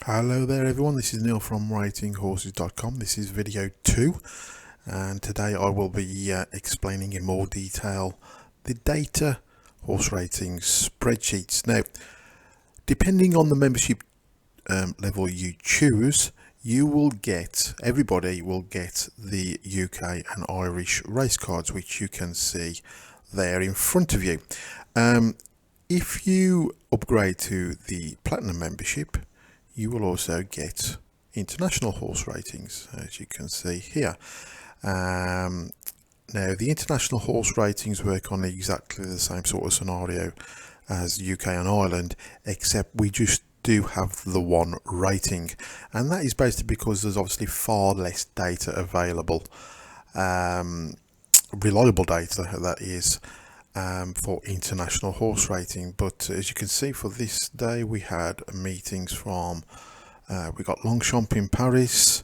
Hello there everyone, this is Neil from ratinghorses.com. This is video 2 and today I will be explaining in more detail the data horse ratings spreadsheets. Now, depending on the membership level you choose, everybody will get the UK and Irish race cards, which you can see there in front of you. If you upgrade to the Platinum membership, you will also get international horse ratings, as you can see here. Now, the international horse ratings work on exactly the same sort of scenario as UK and Ireland, except we just do have the one rating, and that is basically because there's obviously far less data available, reliable data that is, for international horse rating. But as you can see, for this day we had meetings from we got Longchamp in Paris,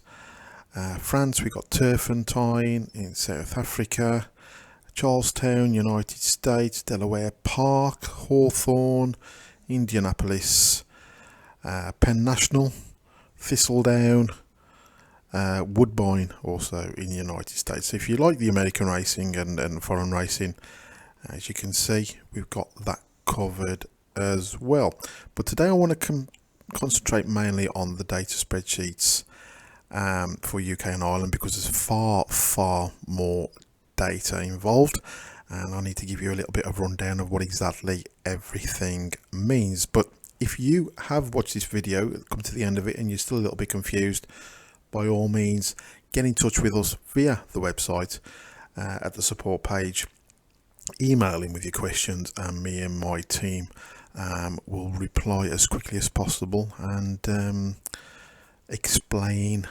France, we got Turfentine in South Africa, Charlestown, United States, Delaware Park, Hawthorne, Indianapolis, Penn National, Thistledown, Woodbine also in the United States. So if you like the American racing and foreign racing, as you can see, we've got that covered as well. But today I want to concentrate mainly on the data spreadsheets for UK and Ireland, because there's far more data involved, and I need to give you a little bit of rundown of what exactly everything means. But if you have watched this video, come to the end of it, and you're still a little bit confused, by all means get in touch with us via the website at the support page. Email in with your questions, and me and my team will reply as quickly as possible and explain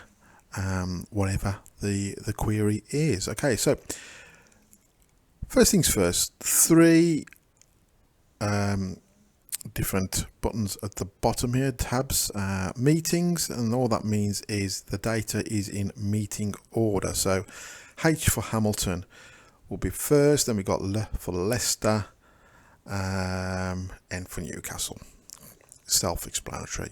whatever the query is. Okay, so first things first, 3 different buttons at the bottom here, tabs, meetings, and all that means is the data is in meeting order. So H for Hamilton will be first, then we got L for Leicester, N for Newcastle. Self-explanatory.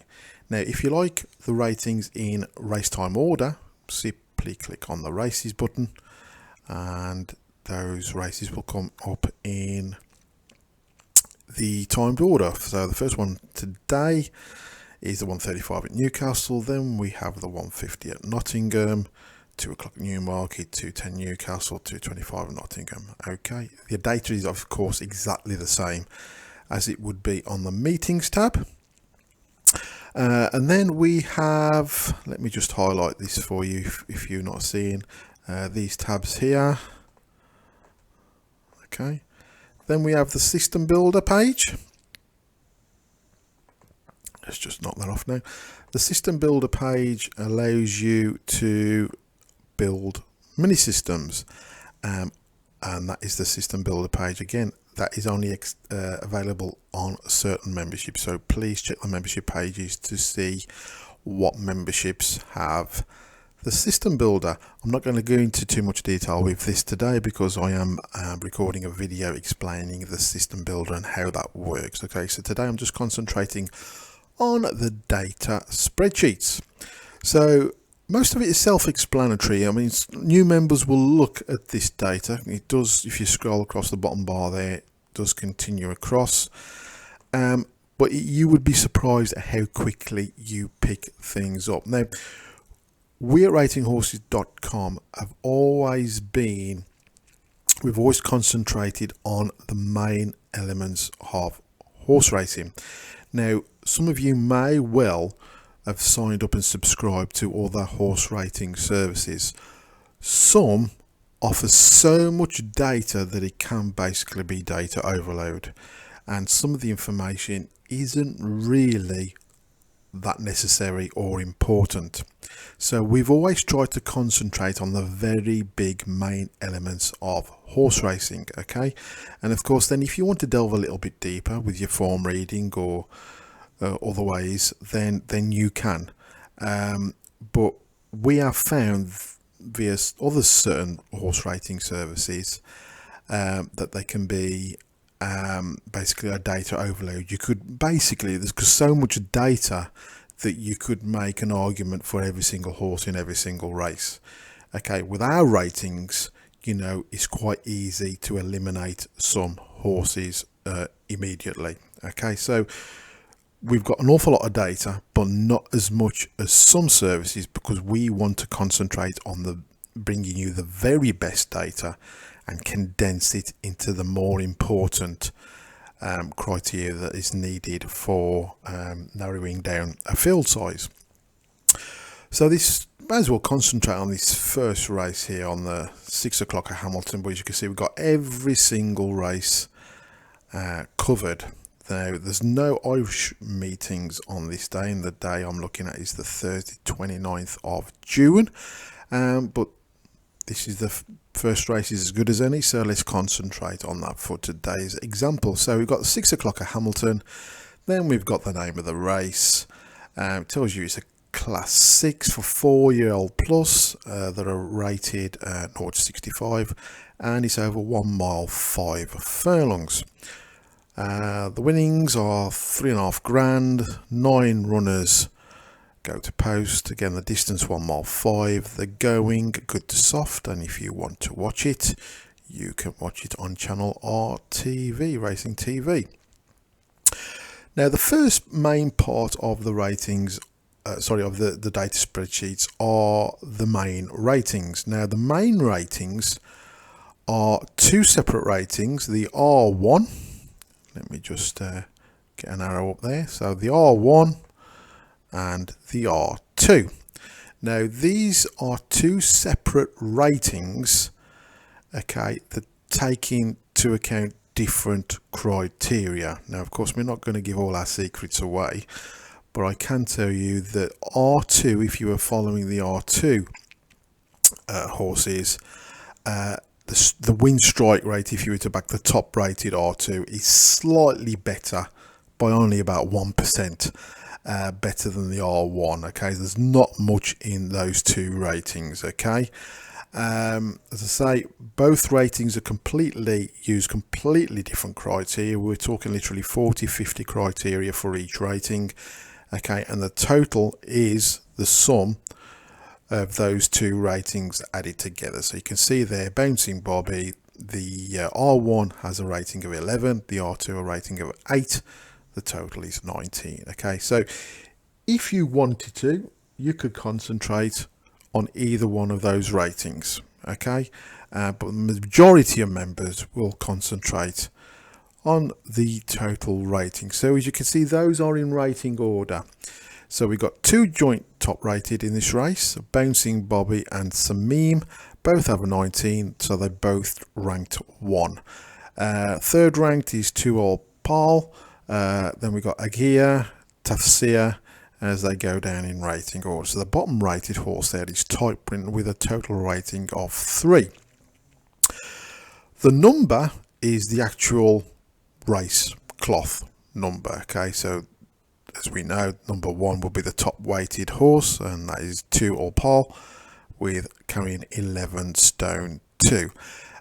Now, if you like the ratings in race time order, simply click on the races button, and those races will come up in the timed order. So the first one today is the 1:35 at Newcastle. Then we have the 1:50 at Nottingham, 2 o'clock Newmarket, 2:10 Newcastle, 2:25 Nottingham. Okay, the data is of course exactly the same as it would be on the meetings tab. And then we have, let me just highlight this for you if you're not seeing these tabs here. Okay, then we have the system builder page. Let's just knock that off now. The system builder page allows you to build mini systems, and that is the system builder page. Again, that is only available on certain memberships, so please check the membership pages to see what memberships have the system builder. I'm not going to go into too much detail with this today because I am recording a video explaining the system builder and how that works. Okay, so today I'm just concentrating on the data spreadsheets. So most of it is self-explanatory. I mean, new members will look at this data. It does, if you scroll across the bottom bar there, it does continue across. But you would be surprised at how quickly you pick things up. Now, we at racingHorses.com have always concentrated on the main elements of horse racing. Now, some of you may well have signed up and subscribed to other horse rating services. Some offer so much data that it can basically be data overload, and some of the information isn't really that necessary or important. So we've always tried to concentrate on the very big main elements of horse racing. Okay, and of course then if you want to delve a little bit deeper with your form reading or other ways, then you can, but we have found via other certain horse rating services that they can be basically a data overload. You could basically, there's so much data that you could make an argument for every single horse in every single race. Okay, with our ratings, you know, it's quite easy to eliminate some horses immediately. Okay, so we've got an awful lot of data, but not as much as some services, because we want to concentrate on the bringing you the very best data and condense it into the more important criteria that is needed for narrowing down a field size. So this may as well concentrate on this first race here on the 6 o'clock at Hamilton, but as you can see, we've got every single race covered. Now, there's no Irish meetings on this day, and the day I'm looking at is the Thursday 29th of June, but this is the first race is as good as any, so let's concentrate on that for today's example. So we've got 6 o'clock at Hamilton, then we've got the name of the race. It tells you it's a Class 6 for 4-year-old plus that are rated 0 to 65, and it's over 1 mile 5 furlongs. The winnings are $3.5 grand, 9 runners go to post. Again, the distance 1 mile 5. The going good to soft, and if you want to watch it, you can watch it on channel RTV, Racing TV. Now, the first main part of the ratings, of the data spreadsheets, are the main ratings. Now, the main ratings are 2 separate ratings. The R1, let me just get an arrow up there. So the R1 and the R2. Now, these are 2 separate ratings, okay, that take into account different criteria. Now, of course, we're not going to give all our secrets away, but I can tell you that R2, if you were following the R2 horses, the win strike rate, if you were to back the top rated R2, is slightly better by only about 1% better than the R1. Okay, there's not much in those 2 ratings. Okay, as I say, both ratings are use completely different criteria. We're talking literally 40-50 criteria for each rating. Okay, and the total is the sum of those 2 ratings added together. So you can see there, Bouncing Bobby, the R1 has a rating of 11, the R2 a rating of 8, the total is 19. Okay, so if you wanted to, you could concentrate on either one of those ratings. Okay, but the majority of members will concentrate on the total rating. So as you can see, those are in rating order. So we've got 2 joint top rated in this race, Bouncing Bobby and Samim, both have a 19, so they both ranked 1. Third ranked is 2-year-old Pal, then we've got Agia, Tafsir, as they go down in rating order. So the bottom rated horse there is Type Print with a total rating of 3. The number is the actual race cloth number. Okay, so as we know, number 1 will be the top weighted horse, and that is 2-year-old Pal with carrying 11 stone 2.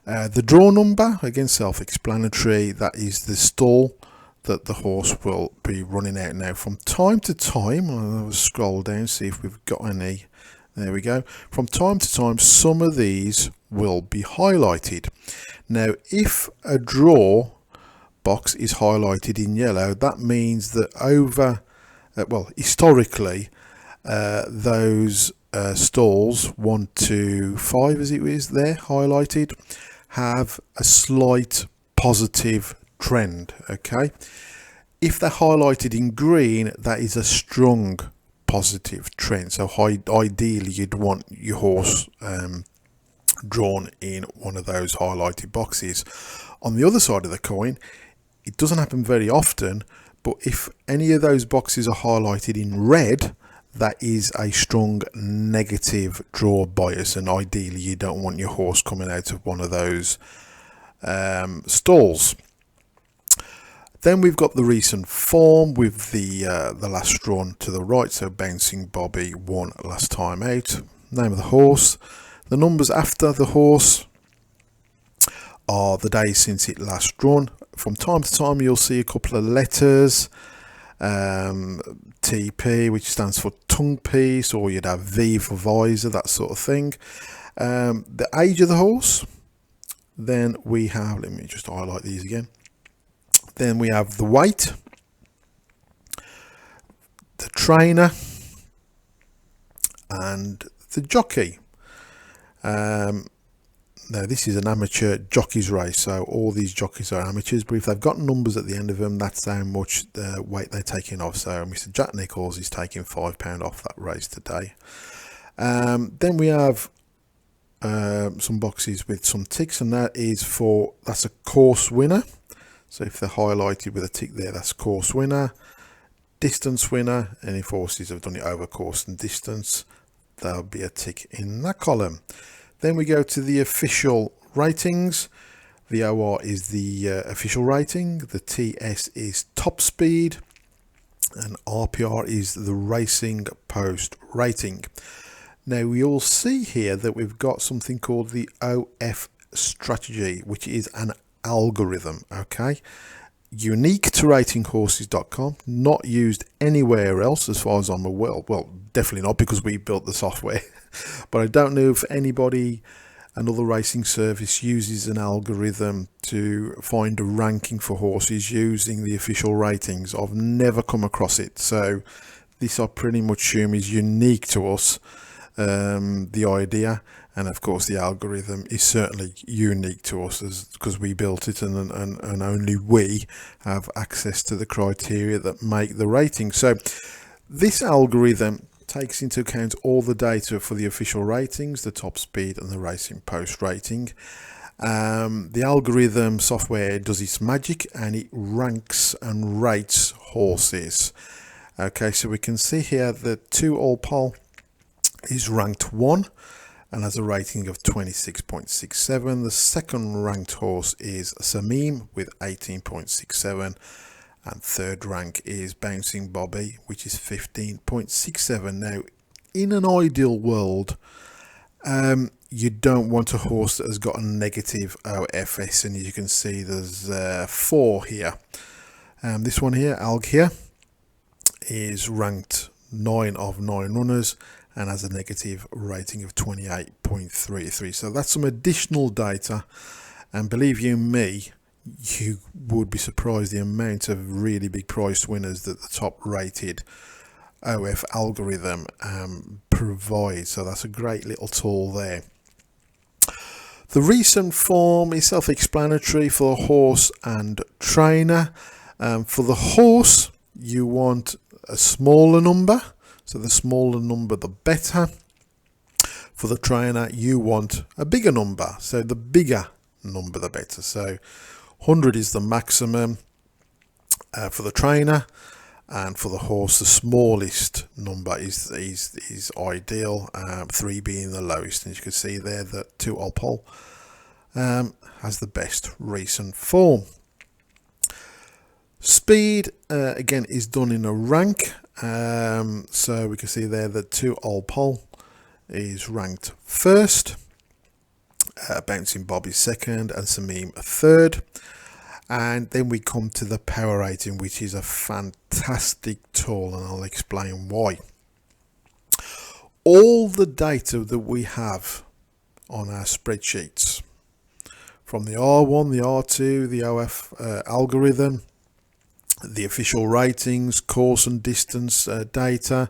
The draw number, again self-explanatory, that is the stall that the horse will be running out. Now, from time to time, I'll scroll down, see if we've got any. There we go. From time to time, some of these will be highlighted. Now, if a draw box is highlighted in yellow, that means that historically, those stalls 1 to 5, as it is there highlighted, have a slight positive trend. Okay, if they're highlighted in green, that is a strong positive trend. So ideally, you'd want your horse drawn in one of those highlighted boxes. On the other side of the coin, it doesn't happen very often, but if any of those boxes are highlighted in red, that is a strong negative draw bias, and ideally you don't want your horse coming out of one of those stalls. Then we've got the recent form with the last drawn to the right, so Bouncing Bobby won last time out. Name of the horse. The numbers after the horse are the days since it last drawn. From time to time you'll see a couple of letters. TP, which stands for tongue piece, or you'd have V for visor, that sort of thing. The age of the horse. Then we have, let me just highlight these again. Then we have the weight, the trainer, and the jockey. Now this is an amateur jockeys race, so all these jockeys are amateurs, but if they've got numbers at the end of them, that's how much weight they're taking off. So Mr. Jack Nicholls is taking £5 off that race today. Then we have some boxes with some ticks, and that's a course winner. So if they're highlighted with a tick there, that's course winner. Distance winner, and if horses have done it over course and distance, there'll be a tick in that column. Then we go to the official ratings. The OR is the official rating, the TS is top speed, and RPR is the racing post rating. Now we all see here that we've got something called the OF strategy, which is an algorithm, okay? Unique to ratinghorses.com, not used anywhere else as far as I'm aware. Well, definitely not, because we built the software. But I don't know if another racing service uses an algorithm to find a ranking for horses using the official ratings. I've never come across it. So this I pretty much assume is unique to us, the idea. And of course, the algorithm is certainly unique to us because we built it, and only we have access to the criteria that make the rating. So this algorithm takes into account all the data for the official ratings, the top speed and the racing post rating. The algorithm software does its magic, and it ranks and rates horses. Okay, so we can see here that 2 All Pole is ranked 1 and has a rating of 26.67. The second ranked horse is Samim with 18.67, and third rank is Bouncing Bobby, which is 15.67. Now, in an ideal world, you don't want a horse that has got a negative OFS, and as you can see, there's 4 here. This one here, Alg here, is ranked 9 of 9 runners and has a negative rating of 28.33. So that's some additional data, and believe you me, you would be surprised the amount of really big prize winners that the top rated OF algorithm provides. So that's a great little tool there. The recent form is self-explanatory for the horse and trainer. For the horse, you want a smaller number, so the smaller number the better. For the trainer, you want a bigger number, so the bigger number the better. So 100 is the maximum for the trainer, and for the horse the smallest number is ideal, 3 being the lowest. And you can see there that 2 All Pole has the best recent form. Speed again is done in a rank, so we can see there that 2 All Pole is ranked first, Bouncing Bobby second, and Samim third. And then we come to the power rating, which is a fantastic tool, and I'll explain why. All the data that we have on our spreadsheets, from the R1, the R2, the OF algorithm, the official ratings, course and distance data,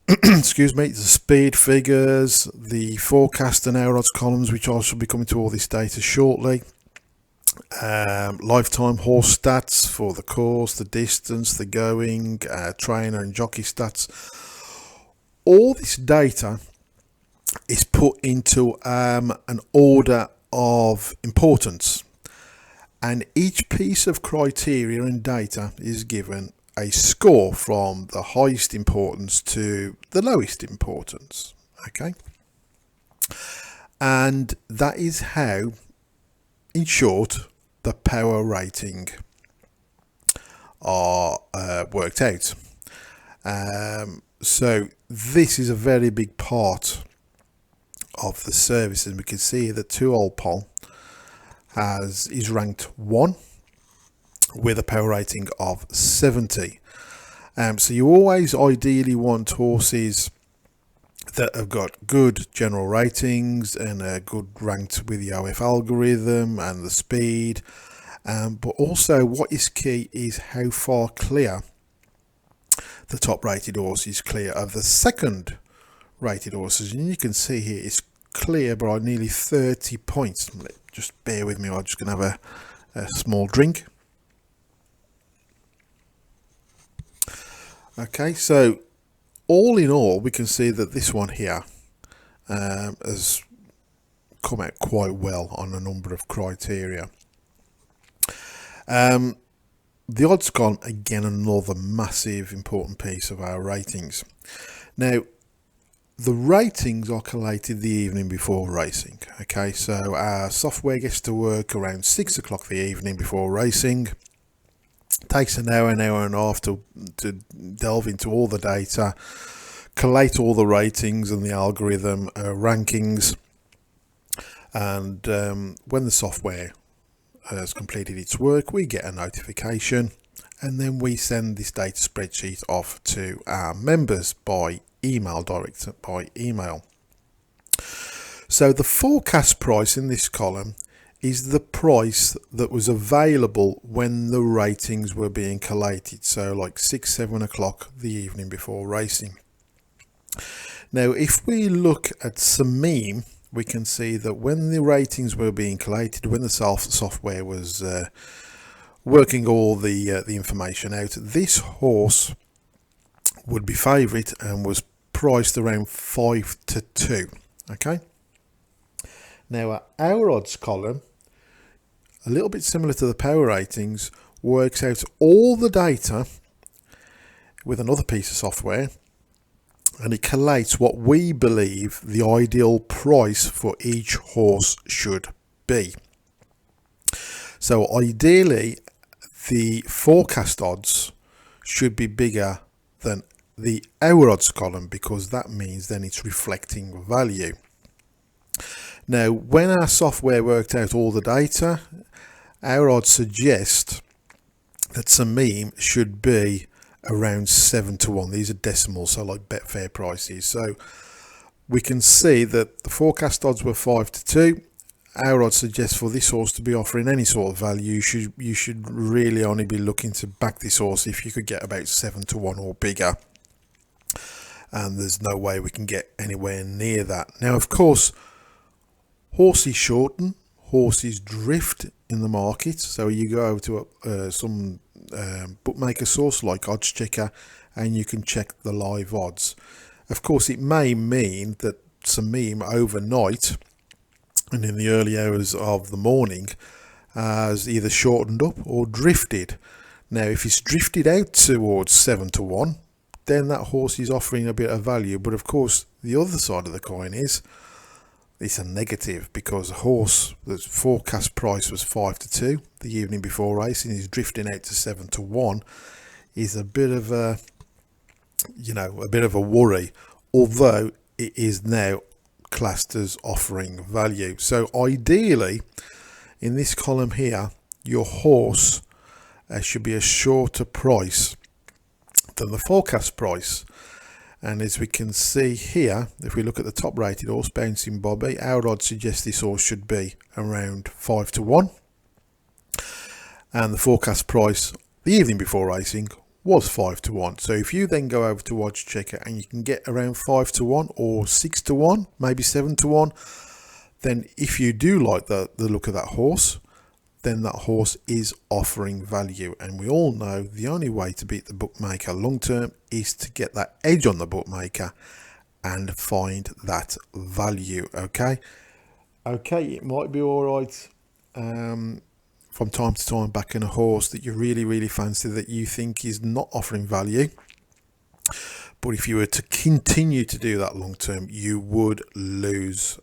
excuse me, the speed figures, the forecast and hour odds columns, which I shall be coming to all this data shortly, lifetime horse stats for the course, the distance, the going, trainer and jockey stats. All this data is put into an order of importance, and each piece of criteria and data is given a score from the highest importance to the lowest importance. Okay, and that is how, in short, the power rating are worked out. So this is a very big part of the service, and we can see that 2 All Pole is ranked 1 with a power rating of 70. So you always ideally want horses that have got good general ratings and are good ranked with the OF algorithm and the speed. But also what is key is how far clear the top rated horse is clear of the second rated horses. And you can see here it's clear by nearly 30 points. Just bear with me, I'm just going to have a small drink. Okay, so all in all, we can see that this one here has come out quite well on a number of criteria. The odds column, again, another massive important piece of our ratings. Now, the ratings are collated the evening before racing. Okay, so our software gets to work around 6 o'clock the evening before racing. Takes an hour and a half to delve into all the data, collate all the ratings and the algorithm rankings, and when the software has completed its work, we get a notification, and then we send this data spreadsheet off to our members by email, direct by email. So the forecast price in this column is the price that was available when the ratings were being collated, so like 6-7 o'clock the evening before racing. Now if we look at Samim, we can see that when the ratings were being collated, when the software was working all the information out, this horse would be favourite and was priced around 5-2. Okay, now our odds column, a little bit similar to the power ratings, works out all the data with another piece of software, and it collates what we believe the ideal price for each horse should be. So ideally, the forecast odds should be bigger than the our odds column, because that means then it's reflecting value. Now, when our software worked out all the data, our odds suggest that Samim should be around 7-1. These are decimals, so like Betfair prices. So we can see that the forecast odds were 5-2. Our odds suggest for this horse to be offering any sort of value, you should really only be looking to back this horse if you could get about 7-1 or bigger. And there's no way we can get anywhere near that. Now, of course, horses shorten, horses drift in the market. So you go over to some bookmaker source like Odds Checker, and you can check the live odds. Of course, it may mean that Samim overnight and in the early hours of the morning has either shortened up or drifted. Now, if it's drifted out towards 7-1, then that horse is offering a bit of value. But of course, the other side of the coin is it's a negative, because a horse that's forecast price was 5-2 the evening before racing is drifting out to 7-1 is a bit of a, a bit of a worry, although it is now classed as offering value. So ideally, in this column here, your horse should be a shorter price than the forecast price. And as we can see here, if we look at the top rated horse, Bouncing Bobby, our odds suggest this horse should be around 5-1. And the forecast price the evening before racing was 5-1. So if you then go over to Odds Checker and you can get around 5-1 or 6-1, maybe 7-1, then if you do like the look of that horse, then that horse is offering value. And we all know the only way to beat the bookmaker long term is to get that edge on the bookmaker and find that value. Okay, it might be all right from time to time backing a horse that you really fancy, that you think is not offering value, but if you were to continue to do that long term, you would lose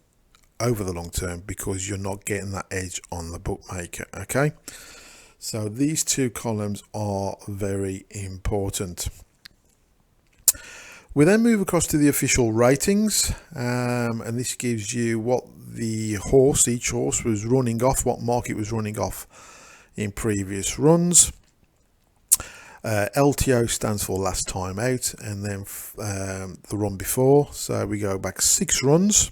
over the long term because you're not getting that edge on the bookmaker. Okay, so these two columns are very important. We then move across to the official ratings, and this gives you what each horse was running off, what market was running off in previous runs. LTO stands for last time out, and then the run before. So we go back 6 runs,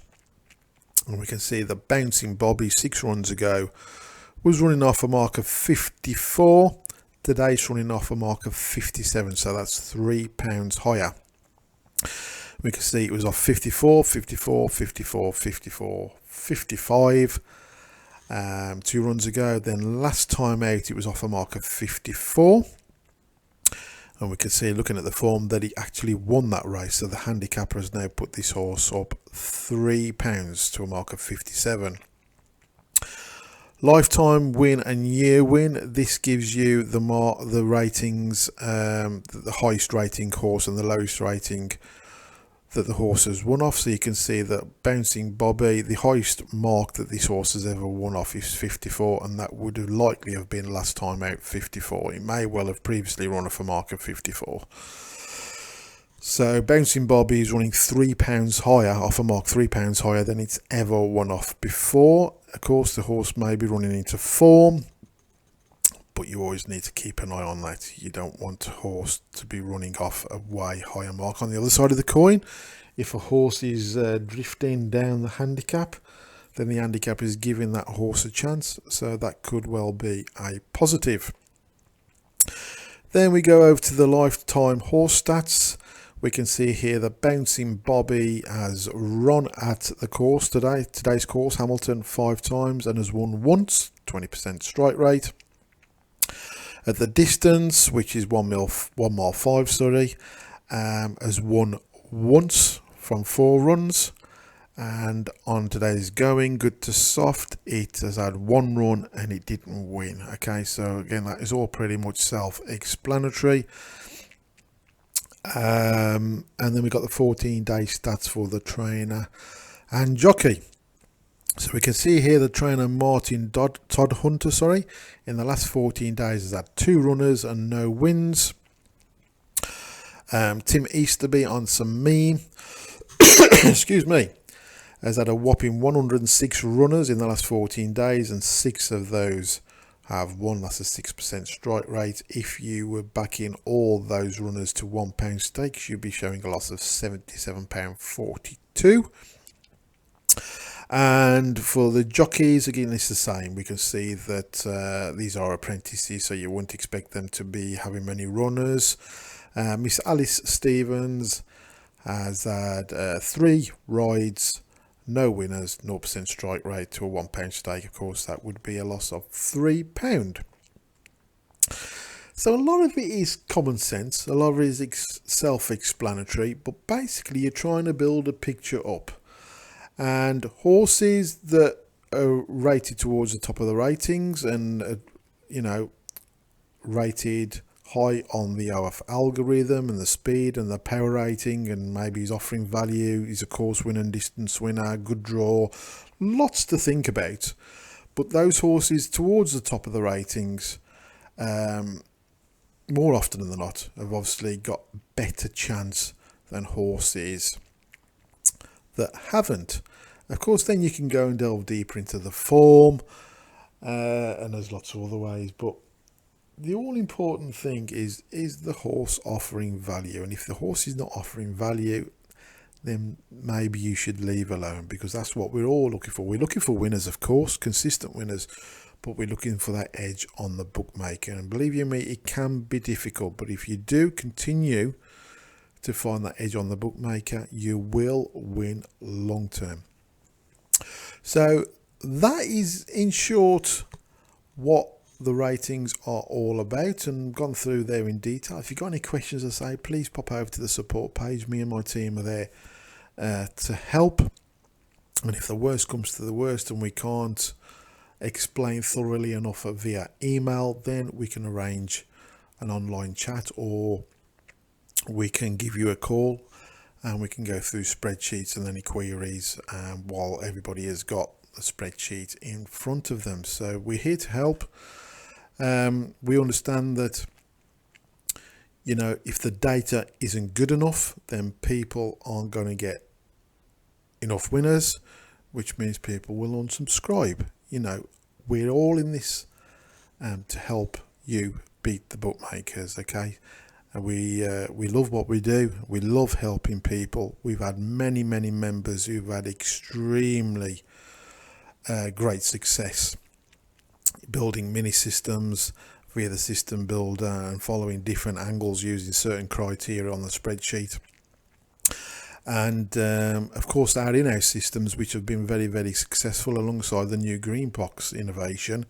and we can see the Bouncing Bobby 6 runs ago was running off a mark of 54. Today it's running off a mark of 57, so that's £3 higher. We can see it was off 54, 54, 54, 54, 55 2 runs ago. Then last time out it was off a mark of 54, and we can see, looking at the form, that he actually won that race. So the handicapper has now put this horse up £3 to a mark of 57. Lifetime win and year win. This gives you the ratings, the highest rating horse and the lowest rating that the horse has won off. So you can see that Bouncing Bobby, the highest mark that this horse has ever won off is 54, and that would have likely have been last time out 54. It may well have previously run off a mark of 54. So Bouncing Bobby is running £3 higher, off a mark £3 higher than it's ever won off before. Of course, the horse may be running into form, but you always need to keep an eye on that. You don't want a horse to be running off a way higher mark. On the other side of the coin, if a horse is drifting down the handicap, then the handicap is giving that horse a chance, so that could well be a positive. Then we go over to the lifetime horse stats. We can see here that Bouncing Bobby has run at the course today's course, Hamilton, 5 times, and has won once, 20% strike rate. At the distance, which is 1 mile 5, has won once from 4 runs. And on today's going, good to soft, it has had 1 run and it didn't win. Okay, so again, that is all pretty much self-explanatory. And then we got the 14-day stats for the trainer and jockey. So we can see here the trainer Martin Todd Hunter, in the last 14 days has had 2 runners and no wins. Tim Easterby on some meme, excuse me, has had a whopping 106 runners in the last 14 days, and 6 of those have won. That's a 6% strike rate. If you were backing all those runners to £1 stakes, you'd be showing a loss of £77.42. And for the jockeys, again, it's the same. We can see that these are apprentices, so you wouldn't expect them to be having many runners. Miss Alice Stevens has had 3 rides, no winners, 0% strike rate to a £1 stake. Of course, that would be a loss of £3. So a lot of it is common sense, a lot of it is self-explanatory, but basically you're trying to build a picture up. And horses that are rated towards the top of the ratings and, rated high on the OF algorithm and the speed and the power rating, and maybe he's offering value, he's a course winner and distance winner, good draw, lots to think about. But those horses towards the top of the ratings, more often than not, have obviously got better chance than horses that haven't. Of course, then you can go and delve deeper into the form, and there's lots of other ways, but the all important thing is the horse offering value? And if the horse is not offering value, then maybe you should leave alone, because that's what we're all looking for. We're looking for winners, of course, consistent winners, but we're looking for that edge on the bookmaker. And believe you me, it can be difficult, but if you do continue to find that edge on the bookmaker, you will win long term. So that is, in short, what the ratings are all about, and gone through there in detail. If you've got any questions, I say, please pop over to the support page. Me and my team are there to help. And if the worst comes to the worst and we can't explain thoroughly enough via email, then we can arrange an online chat, or we can give you a call and we can go through spreadsheets and any queries while everybody has got the spreadsheet in front of them. So we're here to help. We understand that, if the data isn't good enough, then people aren't going to get enough winners, which means people will unsubscribe. We're all in this to help you beat the bookmakers. Okay, and we love what we do. We love helping people. We've had many members who've had extremely great success building mini systems via the system builder and following different angles using certain criteria on the spreadsheet. And of course our in-house systems, which have been very successful alongside the new green box innovation,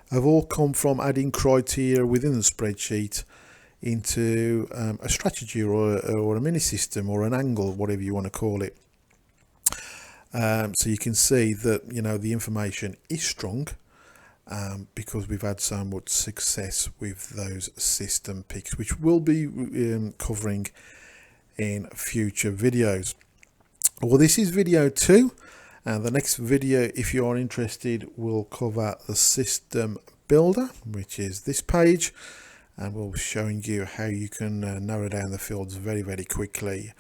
have all come from adding criteria within the spreadsheet into a strategy or a mini system or an angle, whatever you want to call it. So you can see that, you know, the information is strong because we've had so much success with those system picks, which we'll be covering in future videos. Well, this is video 2, and the next video, if you are interested, will cover the system builder, which is this page, and we'll be showing you how you can narrow down the fields very quickly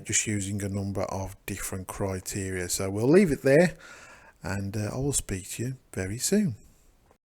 just using a number of different criteria. So we'll leave it there, and I will speak to you very soon.